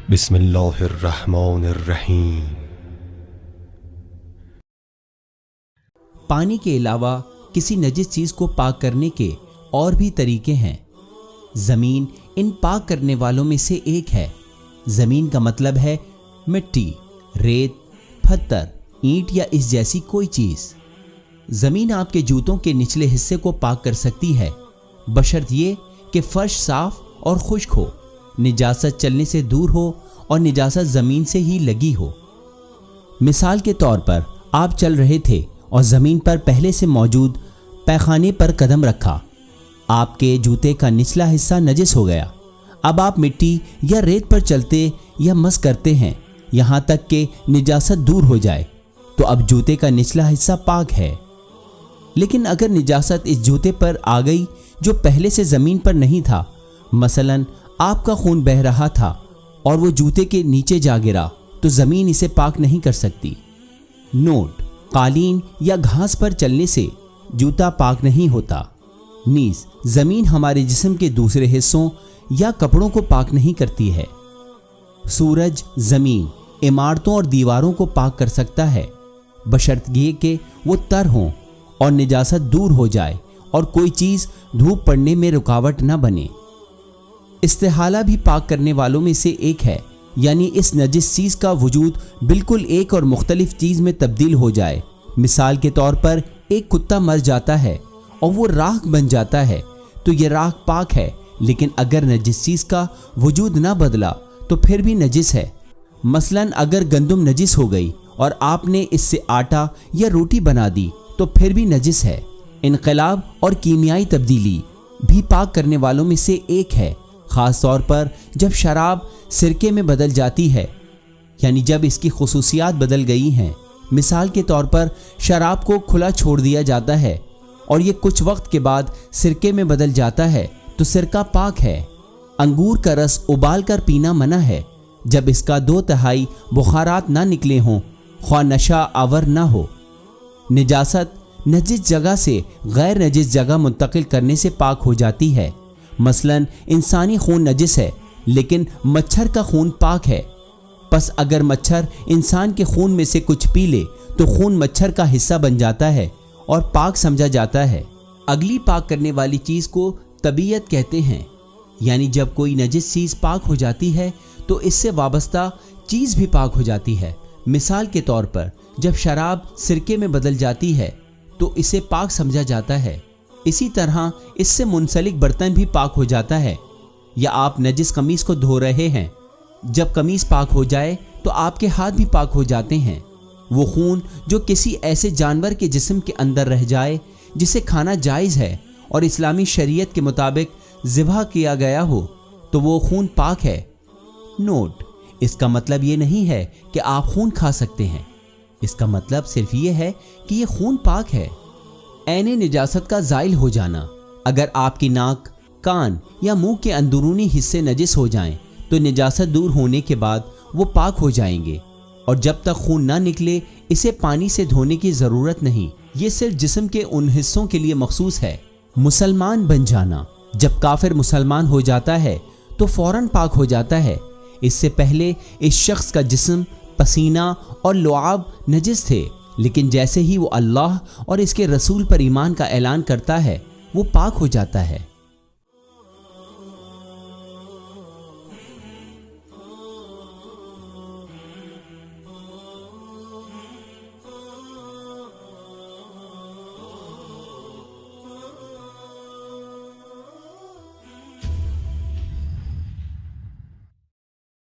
بسم اللہ الرحمن الرحیم۔ پانی کے علاوہ کسی نجس چیز کو پاک کرنے کے اور بھی طریقے ہیں۔ زمین ان پاک کرنے والوں میں سے ایک ہے۔ زمین کا مطلب ہے مٹی، ریت، پتھر، اینٹ یا اس جیسی کوئی چیز۔ زمین آپ کے جوتوں کے نچلے حصے کو پاک کر سکتی ہے، بشرط یہ کہ فرش صاف اور خشک ہو، نجاست چلنے سے دور ہو اور نجاست زمین سے ہی لگی ہو۔ مثال کے طور پر آپ چل رہے تھے اور زمین پر پہلے سے موجود پیخانے پر قدم رکھا، آپ کے جوتے کا نچلا حصہ نجس ہو گیا۔ اب آپ مٹی یا ریت پر چلتے یا مس کرتے ہیں یہاں تک کہ نجاست دور ہو جائے، تو اب جوتے کا نچلا حصہ پاک ہے۔ لیکن اگر نجاست اس جوتے پر آ گئی جو پہلے سے زمین پر نہیں تھا، مثلاً آپ کا خون بہہ رہا تھا اور وہ جوتے کے نیچے جا گرا، تو زمین اسے پاک نہیں کر سکتی۔ نوٹ: قالین یا گھاس پر چلنے سے جوتا پاک نہیں ہوتا۔ نیز زمین ہمارے جسم کے دوسرے حصوں یا کپڑوں کو پاک نہیں کرتی ہے۔ سورج زمین، عمارتوں اور دیواروں کو پاک کر سکتا ہے، بشرط یہ کہ وہ تر ہوں اور نجاست دور ہو جائے اور کوئی چیز دھوپ پڑنے میں رکاوٹ نہ بنے۔ استحالہ بھی پاک کرنے والوں میں سے ایک ہے، یعنی اس نجس چیز کا وجود بالکل ایک اور مختلف چیز میں تبدیل ہو جائے۔ مثال کے طور پر ایک کتا مر جاتا ہے اور وہ راکھ بن جاتا ہے، تو یہ راکھ پاک ہے، لیکن اگر نجس چیز کا وجود نہ بدلا تو پھر بھی نجس ہے۔ مثلاً اگر گندم نجس ہو گئی اور آپ نے اس سے آٹا یا روٹی بنا دی تو پھر بھی نجس ہے۔ انقلاب اور کیمیائی تبدیلی بھی پاک کرنے والوں میں سے ایک ہے، خاص طور پر جب شراب سرکے میں بدل جاتی ہے، یعنی جب اس کی خصوصیات بدل گئی ہیں۔ مثال کے طور پر شراب کو کھلا چھوڑ دیا جاتا ہے اور یہ کچھ وقت کے بعد سرکے میں بدل جاتا ہے تو سرکہ پاک ہے۔ انگور کا رس ابال کر پینا منع ہے جب اس کا 2/3 بخارات نہ نکلے ہوں، خواہ نشہ آور نہ ہو۔ نجاست نجس جگہ سے غیر نجس جگہ منتقل کرنے سے پاک ہو جاتی ہے۔ مثلاً انسانی خون نجس ہے لیکن مچھر کا خون پاک ہے، پس اگر مچھر انسان کے خون میں سے کچھ پی لے تو خون مچھر کا حصہ بن جاتا ہے اور پاک سمجھا جاتا ہے۔ اگلی پاک کرنے والی چیز کو طبیعت کہتے ہیں، یعنی جب کوئی نجس چیز پاک ہو جاتی ہے تو اس سے وابستہ چیز بھی پاک ہو جاتی ہے۔ مثال کے طور پر جب شراب سرکے میں بدل جاتی ہے تو اسے پاک سمجھا جاتا ہے۔ اسی طرح اس سے منسلک برتن بھی پاک ہو جاتا ہے۔ یا آپ نجس قمیص کو دھو رہے ہیں، جب قمیص پاک ہو جائے تو آپ کے ہاتھ بھی پاک ہو جاتے ہیں۔ وہ خون جو کسی ایسے جانور کے جسم کے اندر رہ جائے جسے کھانا جائز ہے اور اسلامی شریعت کے مطابق ذبح کیا گیا ہو تو وہ خون پاک ہے۔ نوٹ: اس کا مطلب یہ نہیں ہے کہ آپ خون کھا سکتے ہیں، اس کا مطلب صرف یہ ہے کہ یہ خون پاک ہے۔ عین نجاست کا زائل ہو جانا: اگر آپ کی ناک، کان یا منہ کے اندرونی حصے نجس ہو جائیں تو نجاست دور ہونے کے بعد وہ پاک ہو جائیں گے، اور جب تک خون نہ نکلے اسے پانی سے دھونے کی ضرورت نہیں، یہ صرف جسم کے ان حصوں کے لیے مخصوص ہے۔ مسلمان بن جانا: جب کافر مسلمان ہو جاتا ہے تو فوراً پاک ہو جاتا ہے۔ اس سے پہلے اس شخص کا جسم، پسینہ اور لعاب نجس تھے، لیکن جیسے ہی وہ اللہ اور اس کے رسول پر ایمان کا اعلان کرتا ہے وہ پاک ہو جاتا ہے۔